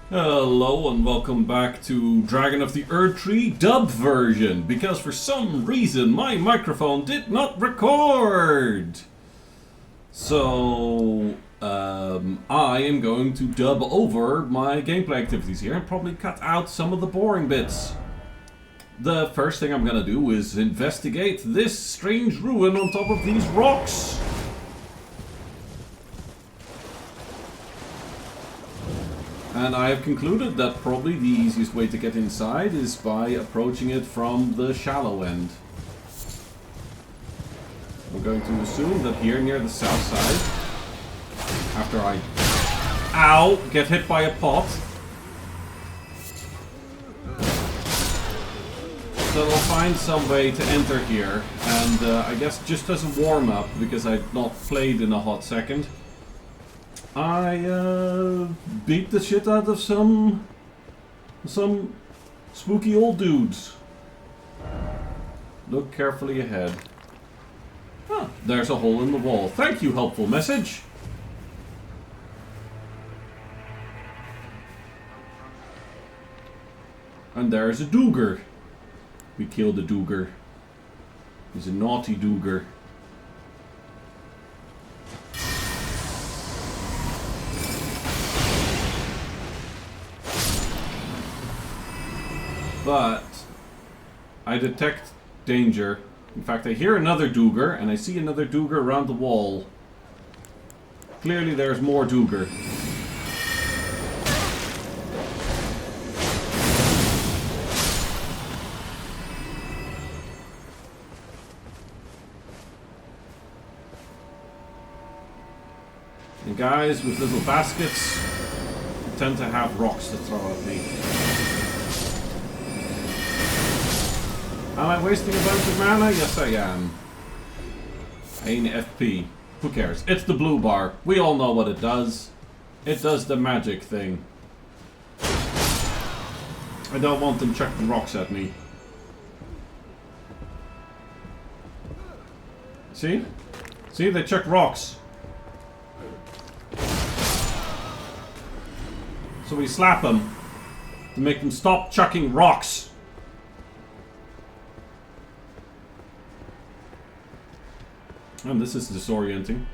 Hello and welcome back to Dragon of the Erdtree dub version, because for some reason my microphone did not record. So, I am going to dub over my gameplay activities here and probably cut out some of the boring bits. The first thing I'm gonna do is investigate this strange ruin on top of these rocks. And I have concluded that probably the easiest way to get inside is by approaching it from the shallow end. We're going to assume that here near the south side, after I, get hit by a pot, that I'll find some way to enter here. And I guess just as a warm-up, because I've not played in a hot second, I beat the shit out of some spooky old dudes. Look carefully ahead. Ah, there's a hole in the wall. Thank you, helpful message. And there's a Dooger. We killed a Dooger. He's a naughty Dooger. But I detect danger. In fact, I hear another Dooger, and I see another Dooger around the wall. Clearly there's more Dooger. And guys with little baskets tend to have rocks to throw at me. Am I wasting a bunch of mana? Yes, I am. Ain FP. Who cares? It's the blue bar. We all know what it does. It does the magic thing. I don't want them chucking rocks at me. See? See? They chuck rocks. So we slap them to make them stop chucking rocks. And this is disorienting.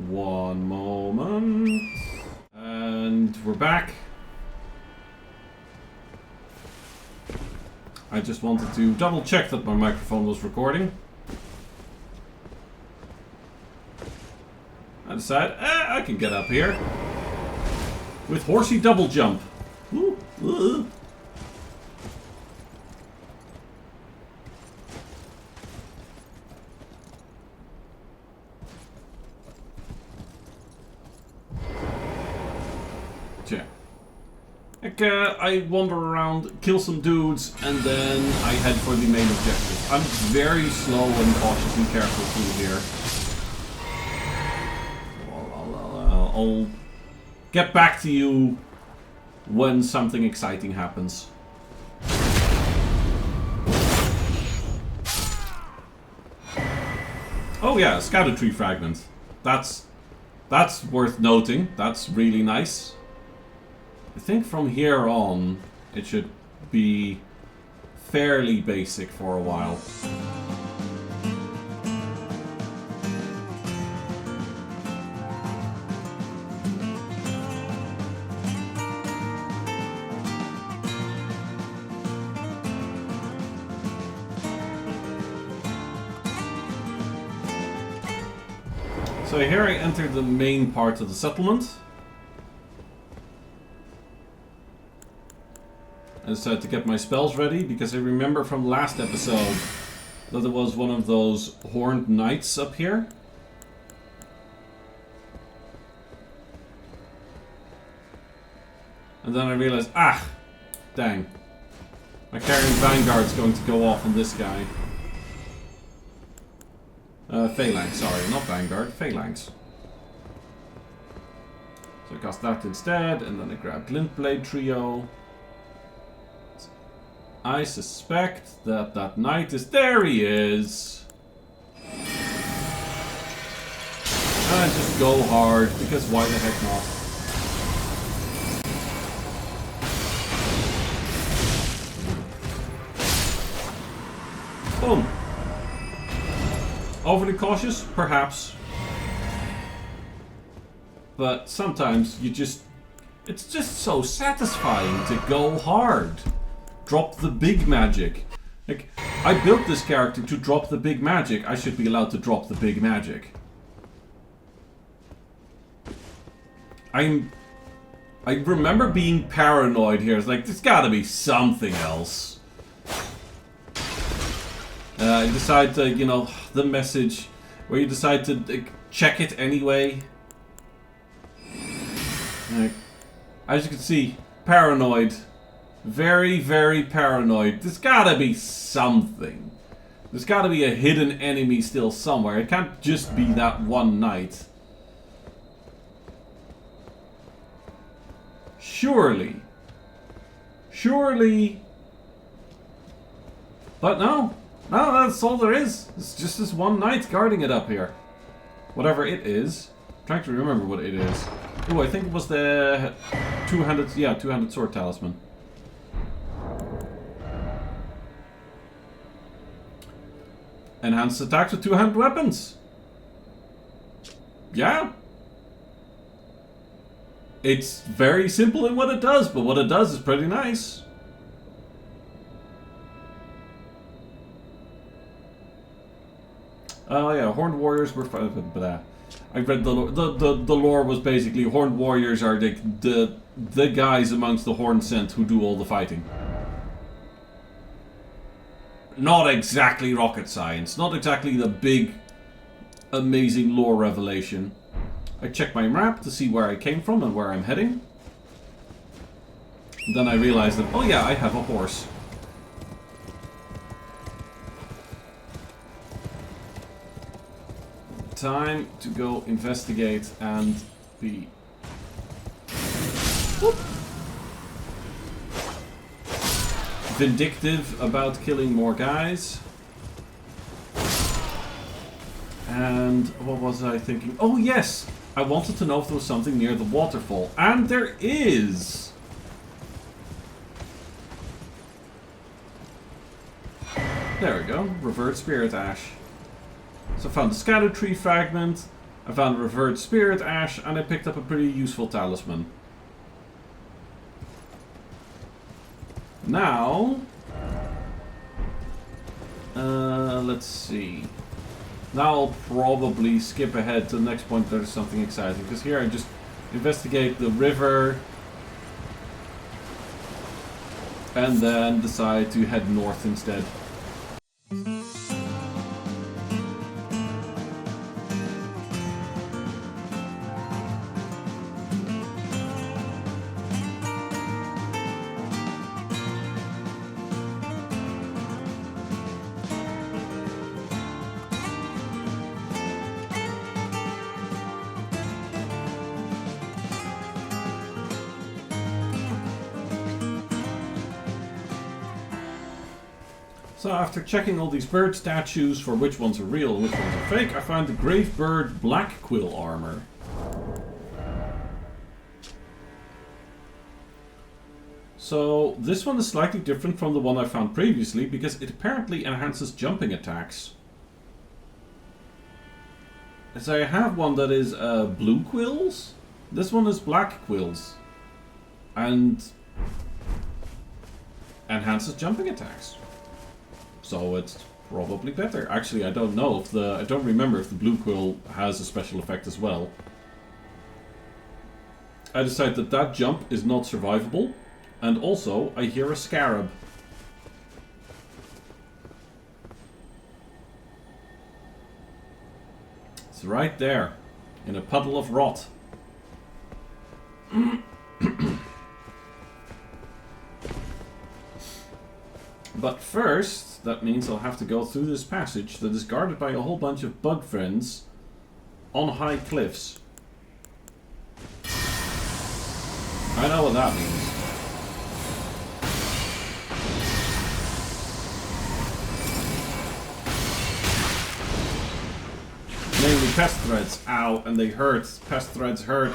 One moment. And we're back. I just wanted to double check that my microphone was recording. I decided, I can get up here. With horsey double jump. Ooh, ooh. Yeah. Like, I wander around, kill some dudes, and then I head for the main objective. I'm very slow and cautious and careful through here. I'll get back to you when something exciting happens. Oh yeah, Erdtree fragment. That's worth noting. That's really nice. I think from here on it should be fairly basic for a while. So here I enter the main part of the settlement. I decided to get my spells ready because I remember from last episode that there was one of those horned knights up here. And then I realized, dang. My carrying vanguard's going to go off on this guy. Phalanx, sorry, not Vanguard, Phalanx. So I cast that instead, and then I grab Glintblade Trio. I suspect that that knight is... There he is! And just go hard, because why the heck not? Boom. Overly cautious? Perhaps. But sometimes you just... It's just so satisfying to go hard. Drop the big magic. Like, I built this character to drop the big magic. I should be allowed to drop the big magic. I remember being paranoid here. It's like, there's gotta be something else. I decide to, you know, the message where you decide to check it anyway. Like, as you can see, paranoid. Very, very paranoid. There's gotta be something. There's gotta be a hidden enemy still somewhere. It can't just be that one knight. Surely. Surely. But no. No, that's all there is. It's just this one knight guarding it up here. Whatever it is. I'm trying to remember what it is. Oh, I think it was the two-handed sword talisman. Enhanced attacks with two-handed weapons. Yeah. It's very simple in what it does, but what it does is pretty nice. Oh yeah, Horned Warriors were... I read the lore was basically Horned Warriors are the guys amongst the Horned Scent who do all the fighting. Not exactly rocket science, not exactly the big, amazing lore revelation. I check my map to see where I came from and where I'm heading. And then I realized that, oh yeah, I have a horse. Time to go investigate and be... Whoop. Vindictive about killing more guys. And what was I thinking? Oh yes! I wanted to know if there was something near the waterfall. And there is! There we go. Revert Spirit Ash. So I found a Erdtree fragment, I found a Revert Spirit Ash, and I picked up a pretty useful talisman. Now... let's see. Now I'll probably skip ahead to the next point. There's something exciting, because here I just investigate the river and then decide to head north instead. So after checking all these bird statues for which ones are real and which ones are fake, I found the Gravebird Black Quill armor. So this one is slightly different from the one I found previously because it apparently enhances jumping attacks. So I have one that is blue quills. This one is black quills. And enhances jumping attacks. So it's probably better. Actually, I don't know if I don't remember if the blue quill has a special effect as well. I decide that that jump is not survivable. And also, I hear a scarab. It's right there. In a puddle of rot. But first, that means I'll have to go through this passage that is guarded by a whole bunch of bug friends on high cliffs. I know what that means. Mainly pest threads. Ow, and they hurt. Pest threads hurt.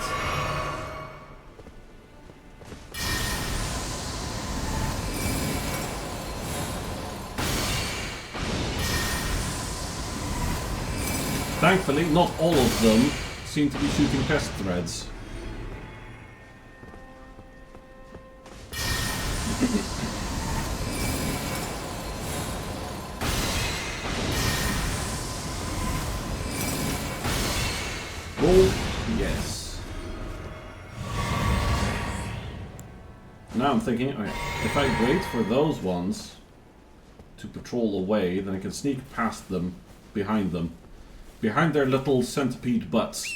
Thankfully, not all of them seem to be shooting pest threads. Oh, yes. Now I'm thinking, okay, if I wait for those ones to patrol away, then I can sneak past them, behind them. Behind their little centipede butts.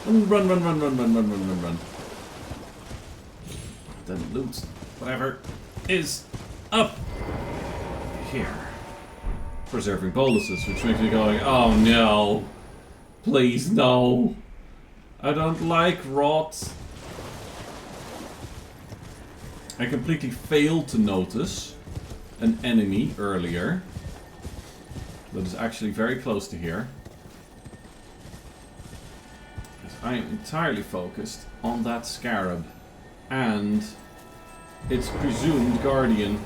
And run, run, run, run, run, run, run, run, run. Then loot whatever is up here. Preserving boluses, which makes me going, oh no. Please no. I don't like rot. I completely failed to notice an enemy earlier that is actually very close to here. I am entirely focused on that scarab and its presumed guardian.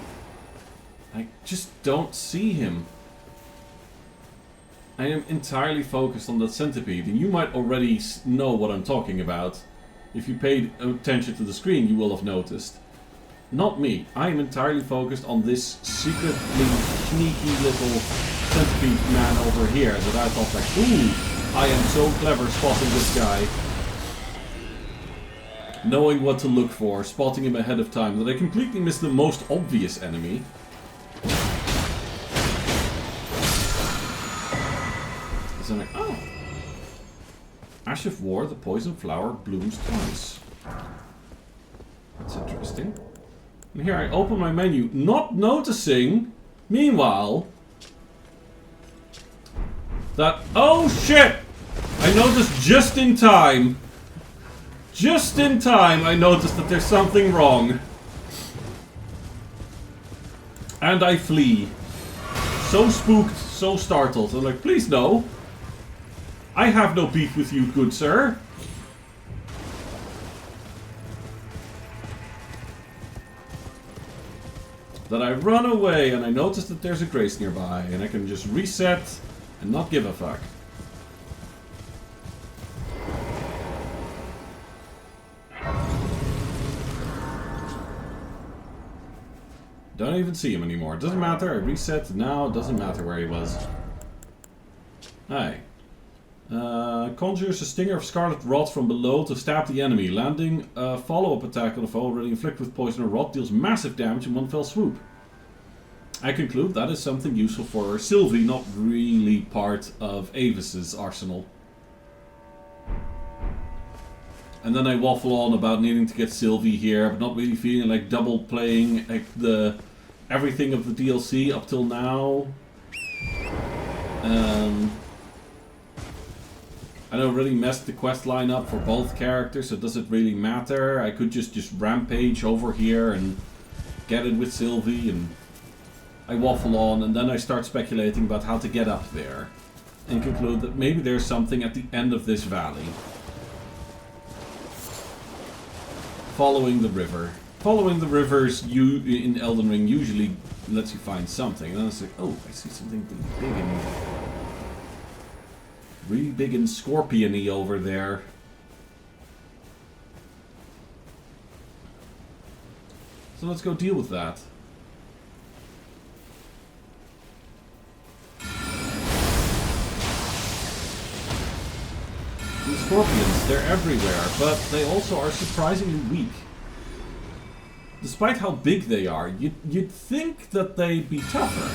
I just don't see him. I am entirely focused on that centipede, and you might already know what I'm talking about. If you paid attention to the screen, you will have noticed. Not me. I am entirely focused on this secretly sneaky little centipede man over here that I thought like, ooh, I am so clever spotting this guy. Knowing what to look for, spotting him ahead of time, that I completely missed the most obvious enemy. So I'm like, oh. Ash of War, the poison flower blooms twice. That's interesting. And here I open my menu, not noticing, meanwhile, that, oh shit! I noticed just in time. Just in time I noticed that there's something wrong. And I flee. So spooked, so startled. I'm like, please no. I have no beef with you, good sir. That I run away and I notice that there's a grace nearby and I can just reset and not give a fuck. Don't even see him anymore. It doesn't matter. I reset now. It doesn't matter where he was. Hi. Conjures a stinger of scarlet rot from below to stab the enemy. Landing a follow-up attack on the foe already inflicted with poison or rot deals massive damage in one fell swoop. I conclude that is something useful for Sylvie, not really part of Avis's arsenal. And then I waffle on about needing to get Sylvie here, but not really feeling like double playing like everything of the DLC up till now. I already messed the quest line up for both characters, so does it really matter? I could just rampage over here and get it with Sylvie, and I waffle on, and then I start speculating about how to get up there, and conclude that maybe there's something at the end of this valley. Following the river. Following the rivers in Elden Ring usually lets you find something, and then it's like, oh, I see something really big and scorpion-y over there. So let's go deal with that. These scorpions, they're everywhere, but they also are surprisingly weak. Despite how big they are, you'd think that they'd be tougher.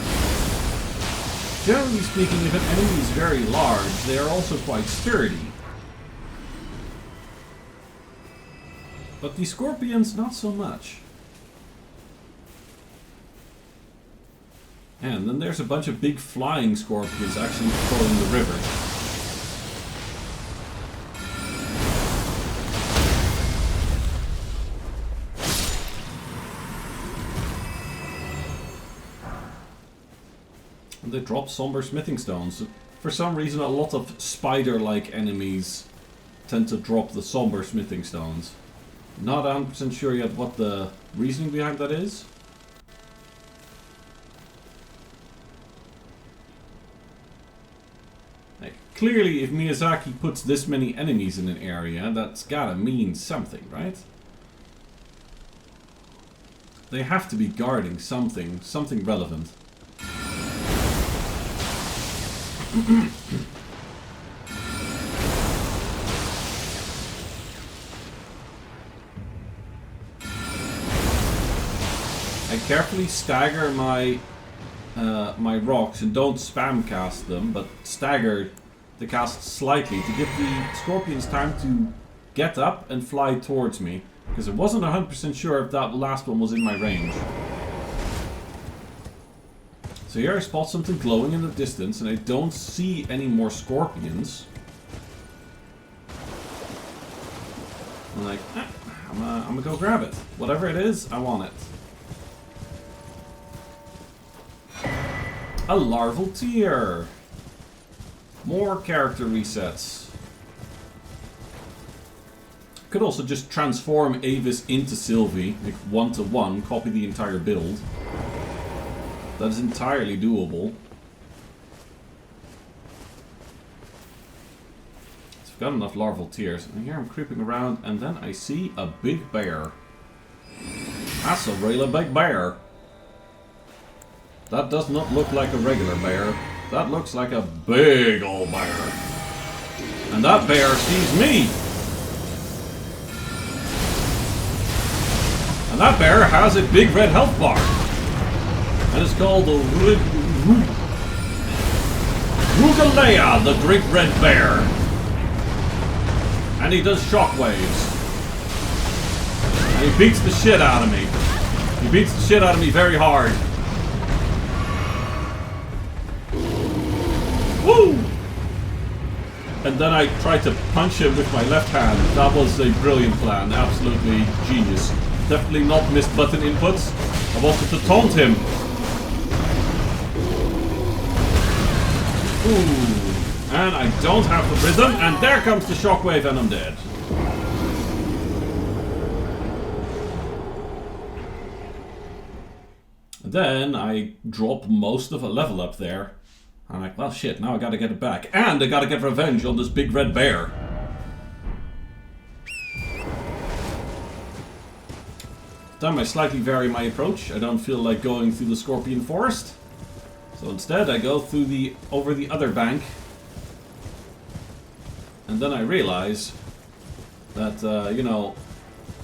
Generally speaking, if an enemy is very large, they are also quite sturdy. But the scorpions, not so much. And then there's a bunch of big flying scorpions actually patrolling the river. And they drop somber smithing stones. For some reason, a lot of spider-like enemies tend to drop the somber smithing stones. Not 100% sure yet what the reasoning behind that is. Like, clearly, if Miyazaki puts this many enemies in an area, that's gotta mean something, right? They have to be guarding something relevant. I carefully stagger my my rocks and don't spam cast them, but stagger the cast slightly to give the scorpions time to get up and fly towards me, because I wasn't 100% sure if that last one was in my range. So here I spot something glowing in the distance, and I don't see any more scorpions. I'm like, I'm gonna go grab it. Whatever it is, I want it. A larval tear. More character resets. Could also just transform Avis into Sylvie, like 1-to-1, copy the entire build. That is entirely doable. So I've got enough larval tears. And here I'm creeping around, and then I see a big bear. That's a really big bear. That does not look like a regular bear. That looks like a big old bear. And that bear sees me. And that bear has a big red health bar. And it's called the Rugalea, the Great Red Bear. And he does shockwaves. And he beats the shit out of me. He beats the shit out of me very hard. Woo! And then I tried to punch him with my left hand. That was a brilliant plan. Absolutely genius. Definitely not missed button inputs. I wanted to taunt him. Ooh. And I don't have the rhythm, and there comes the shockwave and I'm dead. Then I drop most of a level up there. I'm like, well shit, now I gotta get it back. And I gotta get revenge on this big red bear. This time I slightly vary my approach. I don't feel like going through the Scorpion Forest. So instead I go through over the other bank. And then I realize that, you know,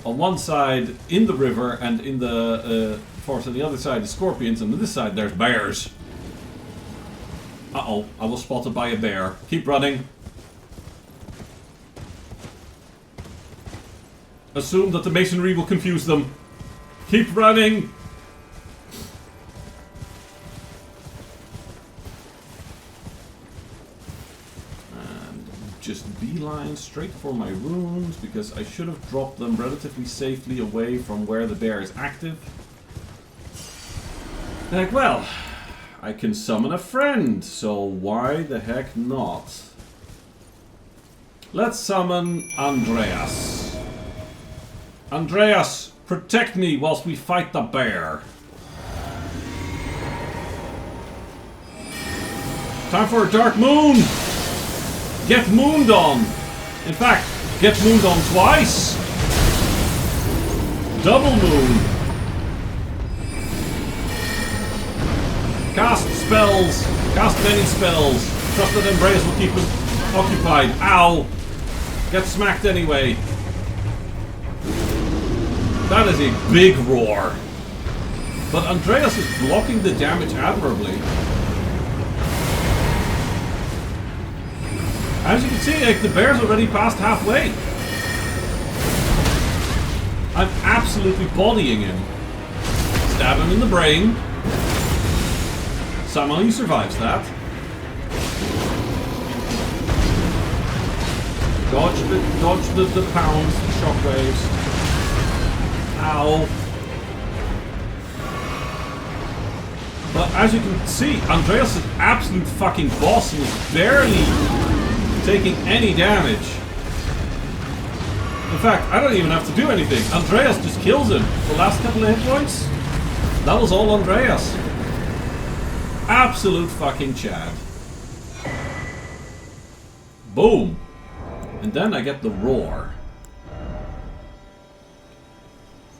on one side in the river and in the forest, on the other side the scorpions, and on this side there's bears. Uh-oh, I was spotted by a bear. Keep running. Assume that the masonry will confuse them. Keep running! And just beeline straight for my runes, because I should have dropped them relatively safely away from where the bear is active. Like, well, I can summon a friend, so why the heck not? Let's summon Andreas. Andreas, protect me whilst we fight the bear. Time for a dark moon! Get mooned on! In fact, get mooned on twice! Double moon! Cast spells! Cast many spells! Trust that Andreas will keep him occupied. Ow! Get smacked anyway. That is a big roar. But Andreas is blocking the damage admirably. As you can see, like, the bear's already past halfway. I'm absolutely bodying him. Stab him in the brain. Somehow he survives that. Dodge the pounds, the shockwaves. Ow. But as you can see, Andreas is an absolute fucking boss and is barely taking any damage. In fact, I don't even have to do anything. Andreas just kills him. The last couple of hit points, that was all Andreas. Absolute fucking Chad. Boom. And then I get the roar.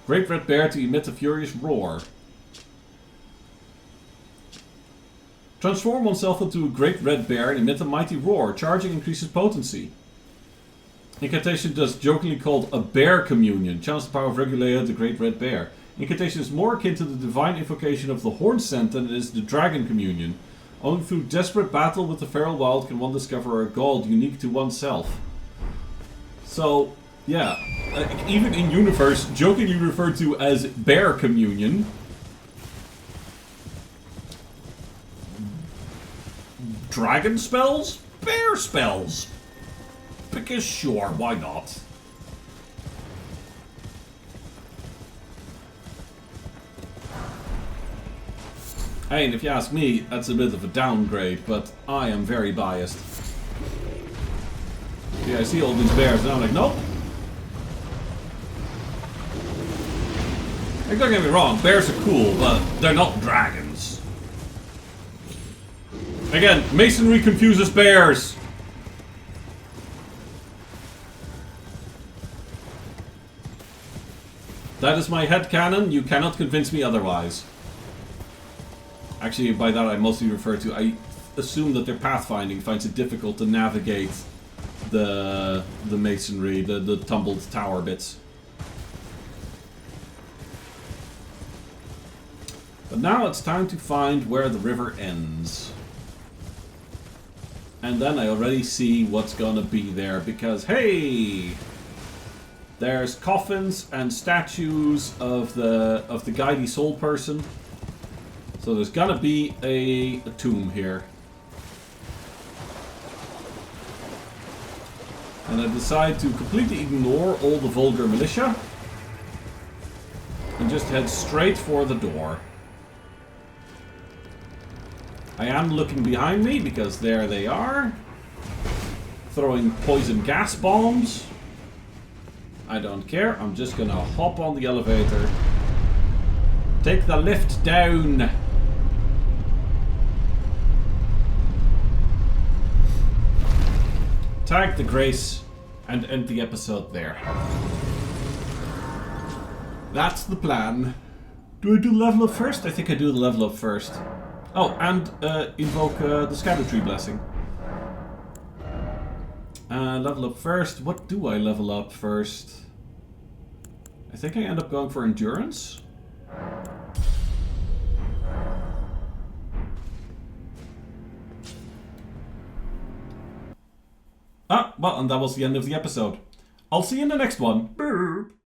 Great red bear to emit a furious roar. Transform oneself into a great red bear and emit a mighty roar. Charging increases potency. Incantation does jokingly called a bear communion. Channels the power of Regulator, the great red bear. Incantation is more akin to the divine invocation of the horn scent than it is the dragon communion. Only through desperate battle with the feral wild can one discover a god unique to oneself. So, yeah. Even in universe, jokingly referred to as bear communion. Dragon spells? Bear spells! Because sure, why not? I mean, if you ask me, that's a bit of a downgrade, but I am very biased. Yeah, I see all these bears and I'm like, nope. Like, don't get me wrong, bears are cool, but they're not dragons. Again, masonry confuses bears. That is my headcanon, you cannot convince me otherwise. Actually, by that I mostly refer to, I assume that their pathfinding finds it difficult to navigate the masonry, the tumbled tower bits. But now it's time to find where the river ends. And then I already see what's gonna be there, because hey! There's coffins and statues of the guidey soul person. So there's gonna be a tomb here. And I decide to completely ignore all the vulgar militia and just head straight for the door. I am looking behind me because there they are. Throwing poison gas bombs. I don't care, I'm just gonna hop on the elevator. Take the lift down. Tag the Grace and end the episode there. That's the plan. Do I do the level up first? I think I do the level up first. Oh, and invoke the Erdtree blessing. Level up first. What do I level up first? I think I end up going for endurance. Ah, well, and that was the end of the episode. I'll see you in the next one.